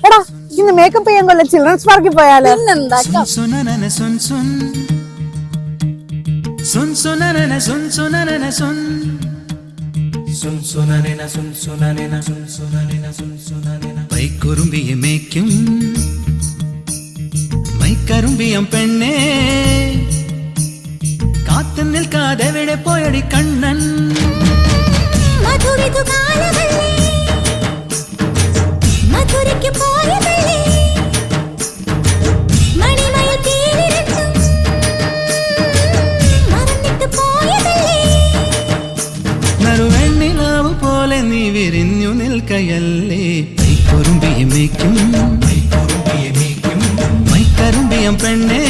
എടാ ഇന്ന് മേക്കപ്പ് ചെയ്യാൻ കൊല്ലം ചിൽഡ്രൻസ് പാർക്കിൽ പോയാലോ? പൈക്കുറുമ്പിയെ മേയ്ക്കും മൈക്കറുമ്പിയം പെണ്ണേ, കാത്തു നിൽക്കാതെവിടെ പോയടി കണ്ണൻ. നറുവെണ്ണിലാവു പോലെ നീ വിരിഞ്ഞു നിൽക്കയല്ലേ, പൈക്കുറുമ്പിയെ മേയ്ക്കും മൈക്കറുമ്പിയം പെണ്ണേ,